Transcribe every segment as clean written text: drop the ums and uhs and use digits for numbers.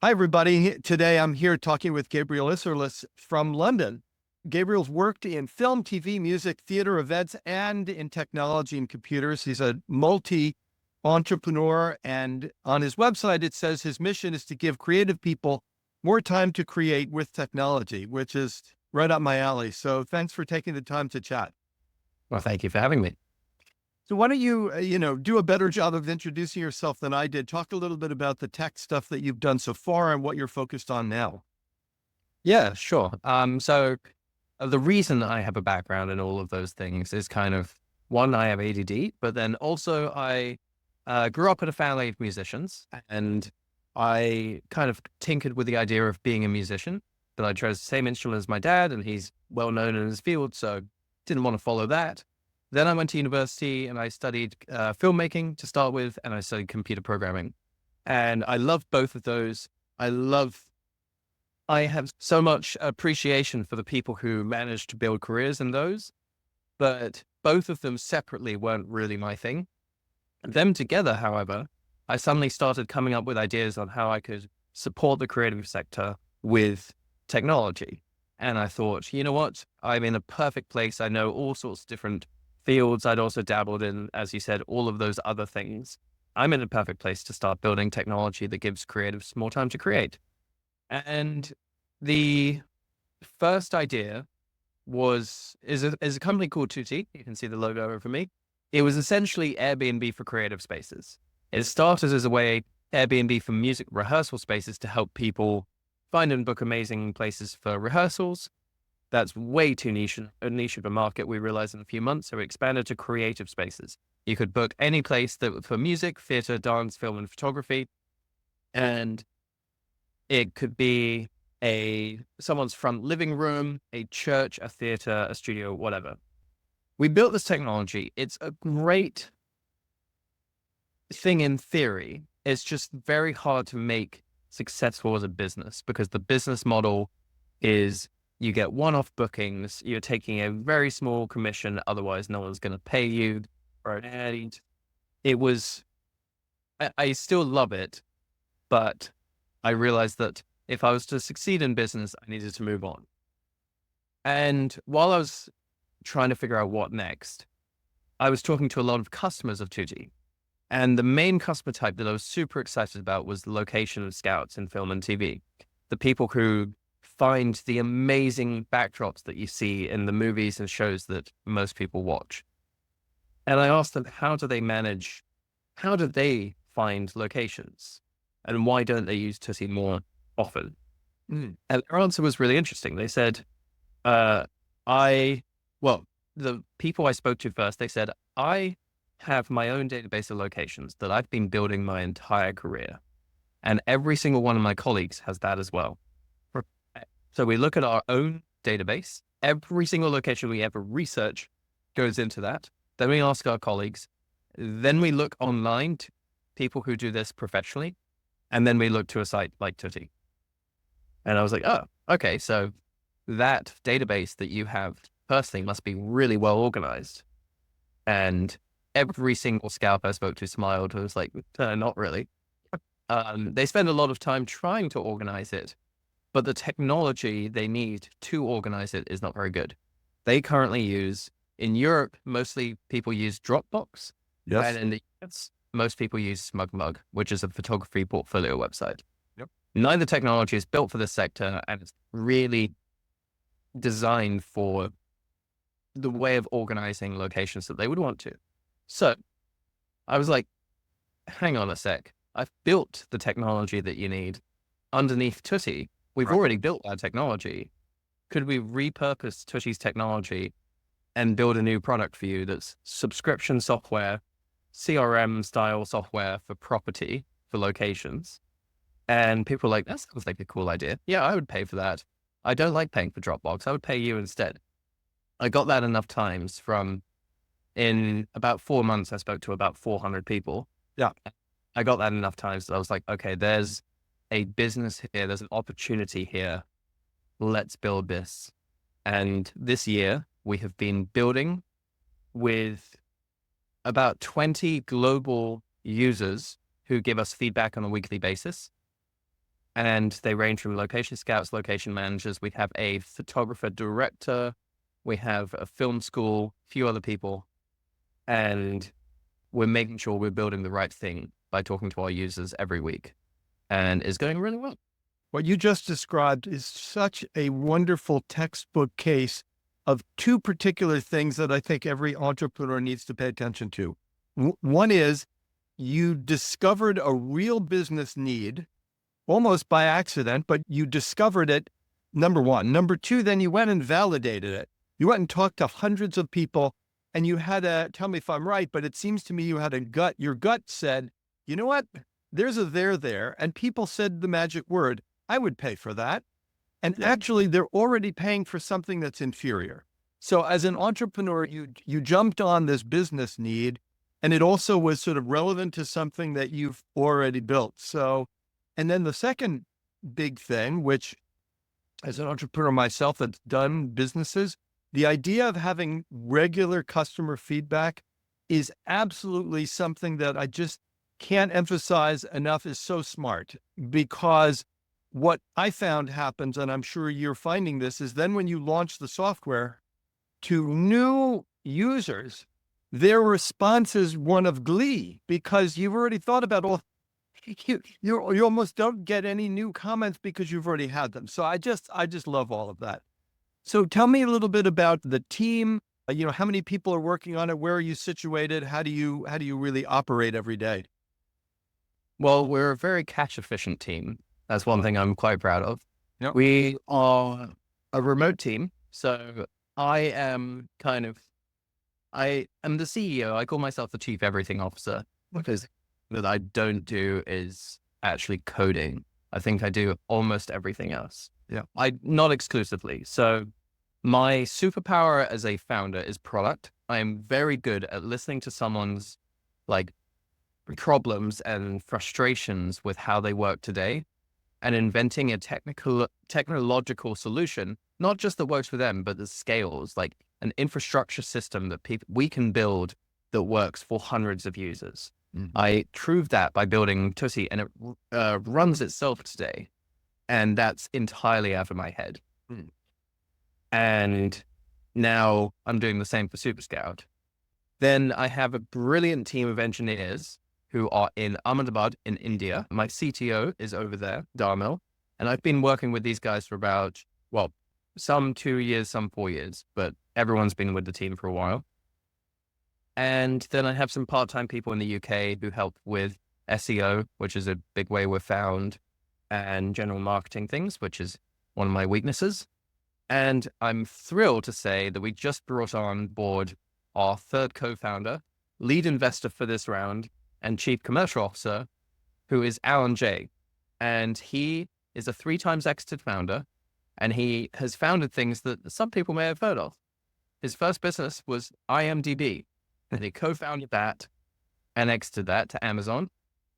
Hi, everybody. Today I'm here talking with Gabriel Isserlis from London. Gabriel's worked in film, TV, music, theater, events, and in technology and computers. He's a multi entrepreneur, and on his website, it says his mission is to give creative people more time to create with technology, which is right up my alley. So thanks for taking the time to chat. Well, thank you for having me. So why don't you, do a better job of introducing yourself than I did? Talk a little bit about the tech stuff that you've done so far and what you're focused on now. Yeah, sure. The reason I have a background in all of those things is kind of one, I have ADD, but then also I grew up in a family of musicians, and I kind of tinkered with the idea of being a musician, but I chose the same instrument as my dad, and he's well known in his field, so didn't want to follow that. Then I went to university and I studied filmmaking to start with, and I studied computer programming. And I love both of those. I love I have so much appreciation for the people who managed to build careers in those, but both of them separately weren't really my thing. Them together, however, I suddenly started coming up with ideas on how I could support the creative sector with technology. And I thought, you know what? I'm in a perfect place. I know all sorts of different fields. I'd also dabbled in, as you said, all of those other things. I'm in a perfect place to start building technology that gives creatives more time to create. And the first idea is a company called Tutti. You can see the logo over me. It was essentially Airbnb for creative spaces. It started as a way Airbnb for music rehearsal spaces to help people find and book amazing places for rehearsals. That's way too niche of a market, we realized in a few months. So we expanded to creative spaces. You could book any place that for music, theater, dance, film, and photography. And it could be someone's front living room, a church, a theater, a studio, whatever. We built this technology. It's a great thing in theory. It's just very hard to make successful as a business because the business model is you get one-off bookings. You're taking a very small commission. Otherwise, no one's going to pay you. Right? It was, I still love it, but I realized that if I was to succeed in business, I needed to move on. And while I was trying to figure out what next, I was talking to a lot of customers of 2G. And the main customer type that I was super excited about was the location of scouts in film and TV. The people who find the amazing backdrops that you see in the movies and shows that most people watch. And I asked them, how do they find locations? And why don't they use Tutti more often? And their answer was really interesting. They said, uh, the people I spoke to first, they said, I have my own database of locations that I've been building my entire career. And every single one of my colleagues has that as well. So we look at our own database. Every single location we ever research goes into that. Then we ask our colleagues. Then we look online to people who do this professionally. And then we look to a site like Tutti. And I was like, oh, okay. So that database that you have personally must be really well organized. And every single scalp I spoke to smiled. I was like, not really. They spend a lot of time trying to organize it, but the technology they need to organize it is not very good. They currently use, in Europe, mostly people use Dropbox. Yes. And in the US, most people use SmugMug, which is a photography portfolio website. Yep. Neither technology is built for this sector, and it's really designed for the way of organizing locations that they would want to. So I was like, hang on a sec. I've built the technology that you need underneath Tutti. We've already built that technology. Could we repurpose Tutti's technology and build a new product for you that's subscription software, CRM style software for property, for locations? And people were like, that sounds like a cool idea. Yeah, I would pay for that. I don't like paying for Dropbox. I would pay you instead. I got that enough times in about 4 months, I spoke to about 400 people. Yeah. I got that enough times that I was like, okay, there's a business here. There's an opportunity here. Let's build this. And this year we have been building with about 20 global users who give us feedback on a weekly basis. And they range from location scouts, location managers. We have a photographer director. We have a film school, a few other people. And we're making sure we're building the right thing by talking to our users every week. And it's going really well. What you just described is such a wonderful textbook case of two particular things that I think every entrepreneur needs to pay attention to. One is you discovered a real business need almost by accident, but you discovered it, number one. Number two, then you went and validated it. You went and talked to hundreds of people, and you had a, tell me if I'm right, but it seems to me you had a gut. Your gut said, you know what? There's a there, and people said the magic word. I would pay for that. And actually, they're already paying for something that's inferior. So as an entrepreneur, you jumped on this business need, and it also was sort of relevant to something that you've already built. So, and then the second big thing, which as an entrepreneur myself that's done businesses, the idea of having regular customer feedback is absolutely something that I just can't emphasize enough is so smart, because what I found happens, and I'm sure you're finding this, is then when you launch the software to new users, their response is one of glee, because you've already thought about all. You almost don't get any new comments because you've already had them. So I just love all of that. So tell me a little bit about the team. How many people are working on it? Where are you situated? How do you really operate every day? Well, we're a very cash efficient team. That's one thing I'm quite proud of. Yep. We are a remote team. So I am the CEO. I call myself the chief everything officer, because that I don't do is actually coding. I think I do almost everything else. Yeah. Not exclusively. So my superpower as a founder is product. I am very good at listening to someone's problems and frustrations with how they work today, and inventing a technological solution, not just that works for them, but that scales, like an infrastructure system that we can build that works for hundreds of users. Mm-hmm. I proved that by building Tutti, and it runs itself today. And that's entirely out of my head. Mm. And now I'm doing the same for SuperScout. Then I have a brilliant team of engineers who are in Ahmedabad in India. My CTO is over there, Darmil. And I've been working with these guys for about, some 2 years, some 4 years, but everyone's been with the team for a while. And then I have some part-time people in the UK who help with SEO, which is a big way we're found, and general marketing things, which is one of my weaknesses. And I'm thrilled to say that we just brought on board our third co-founder, lead investor for this round, and chief commercial officer, who is Alan J. And he is a 3 times exited founder, and he has founded things that some people may have heard of. His first business was IMDb, and he co-founded that and exited that to Amazon.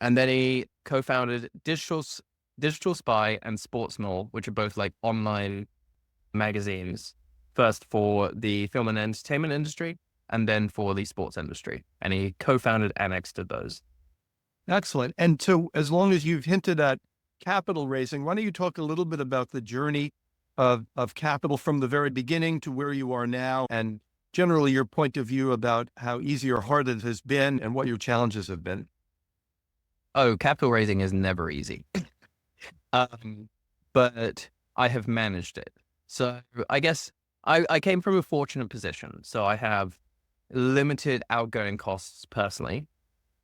And then he co-founded Digital Spy and Sportsmall, which are both like online magazines, first for the film and entertainment industry, and then for the sports industry. And he co-founded and exited those. Excellent. And so as long as you've hinted at capital raising, why don't you talk a little bit about the journey of capital from the very beginning to where you are now, and generally your point of view about how easy or hard it has been and what your challenges have been? Oh, capital raising is never easy. But I have managed it. So I guess I came from a fortunate position. So I have limited outgoing costs personally,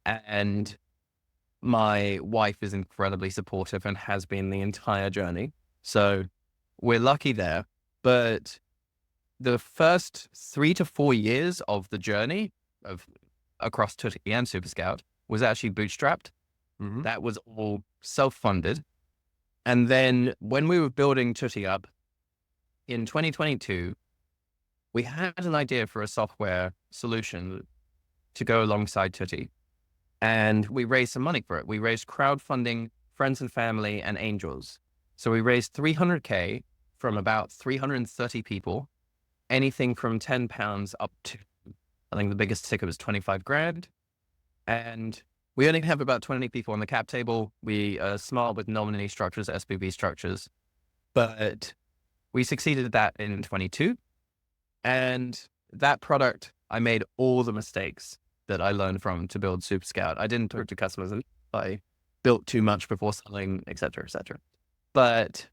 and my wife is incredibly supportive and has been the entire journey. So we're lucky there. But the first 3 to 4 years of the journey across Tutti and SuperScout was actually bootstrapped. Mm-hmm. That was all self-funded. And then when we were building Tutti up in 2022, we had an idea for a software solution to go alongside Tutti. And we raised some money for it. We raised crowdfunding, friends and family, and angels. So we raised $300K from about 330 people, anything from £10 up to, I think the biggest ticket was 25 grand. And We only have about 20 people on the cap table. We are smart with nominee structures, SPV structures, but we succeeded at that in 22. And that product, I made all the mistakes that I learned from to build SuperScout. I didn't talk to customers, and I built too much before selling, et cetera, et cetera. But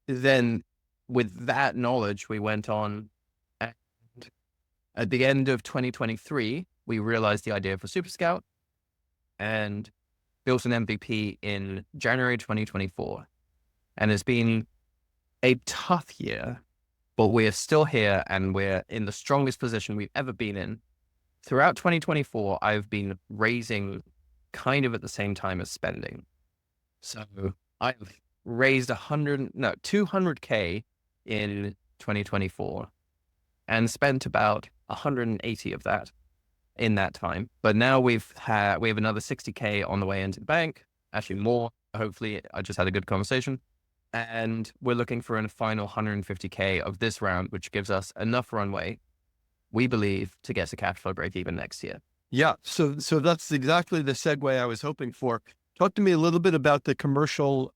then with that knowledge, we went on, and at the end of 2023, we realized the idea for SuperScout and built an MVP in January 2024. And it's been a tough year, but we're still here and we're in the strongest position we've ever been in. Throughout 2024, I've been raising kind of at the same time as spending. So I've raised 200K in 2024 and spent about 180 of that in that time. But now we have another 60K on the way into the bank, actually more. Hopefully, I just had a good conversation. And we're looking for a final 150K of this round, which gives us enough runway, we believe, to get to cash flow break even next year. Yeah. So that's exactly the segue I was hoping for. Talk to me a little bit about the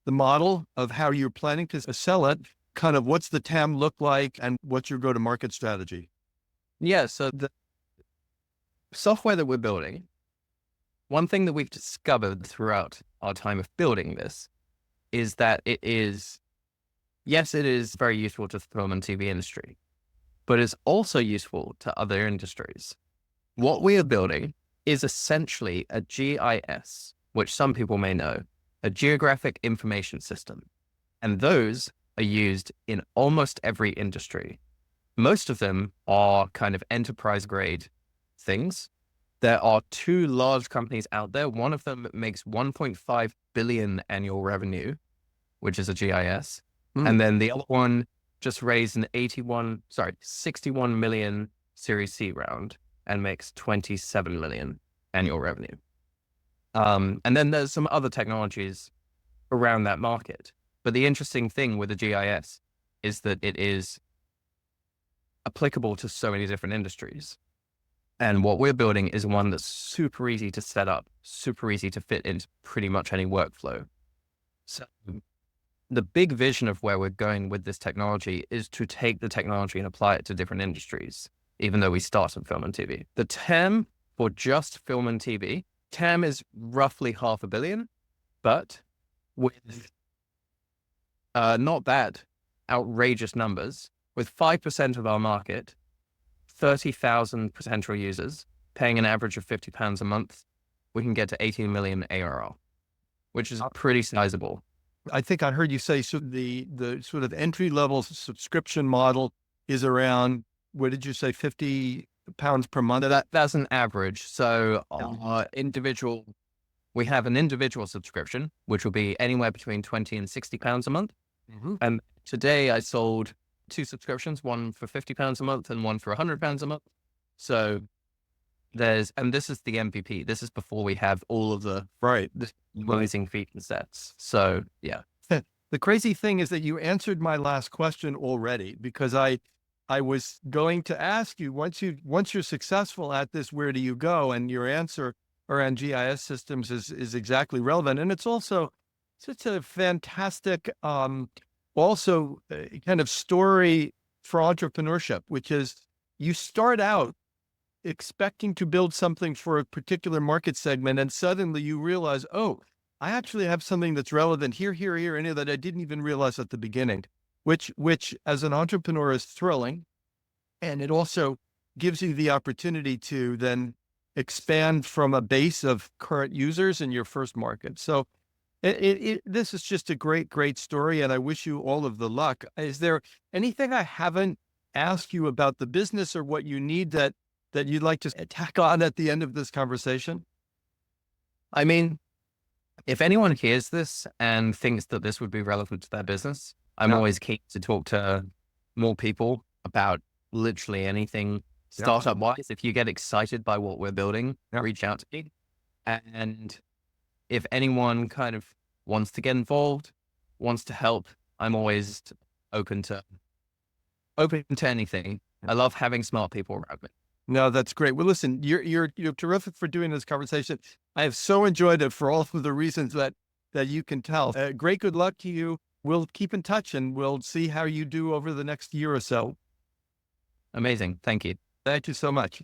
model of how you're planning to sell it. Kind of what's the TAM look like and what's your go-to-market strategy? Yeah. So the software that we're building, one thing that we've discovered throughout our time of building this is that it is very useful to the film and TV industry, but it's also useful to other industries. What we are building is essentially a GIS, which some people may know, a geographic information system. And those are used in almost every industry. Most of them are kind of enterprise grade things. There are two large companies out there. One of them makes 1.5 billion annual revenue, which is a GIS. And then the other one just raised an 61 million Series C round and makes 27 million annual revenue. And then there's some other technologies around that market. But the interesting thing with the GIS is that it is applicable to so many different industries. And what we're building is one that's super easy to set up, super easy to fit into pretty much any workflow. So the big vision of where we're going with this technology is to take the technology and apply it to different industries, even though we start in film and TV. The TAM for just film and TV, TAM is roughly $500 million, but with not bad, outrageous numbers, with 5% of our market, 30,000 potential users paying an average of £50 a month, we can get to 18 million ARR, which is pretty sizable. I think I heard you say so the sort of entry-level subscription model is around, what did you say, £50 per month? That's an average. So we have an individual subscription, which will be anywhere between 20 and £60 a month. Mm-hmm. And today I sold 2 subscriptions, one for £50 a month and one for £100 a month. So and this is the MVP. This is before we have all of the amazing feature sets. So yeah. The crazy thing is that you answered my last question already, because I was going to ask you, once you're successful at this, where do you go? And your answer around GIS systems is exactly relevant. And it's also such a fantastic, also kind of story for entrepreneurship, which is you start out expecting to build something for a particular market segment, and suddenly you realize, oh, I actually have something that's relevant here, and here that I didn't even realize at the beginning, which as an entrepreneur is thrilling. And it also gives you the opportunity to then expand from a base of current users in your first market. So this is just a great story, and I wish you all of the luck. Is there anything I haven't asked you about the business or what you need that you'd like to tack on at the end of this conversation? I mean, if anyone hears this and thinks that this would be relevant to their business, I'm always keen to talk to more people about literally anything startup wise. If you get excited by what we're building, reach out to me. And if anyone kind of wants to get involved, wants to help, I'm always open to anything. I love having smart people around me. No, that's great. Well, listen, you're terrific for doing this conversation. I have so enjoyed it for all of the reasons that you can tell. Great, good luck to you. We'll keep in touch and we'll see how you do over the next year or so. Amazing. Thank you. Thank you so much.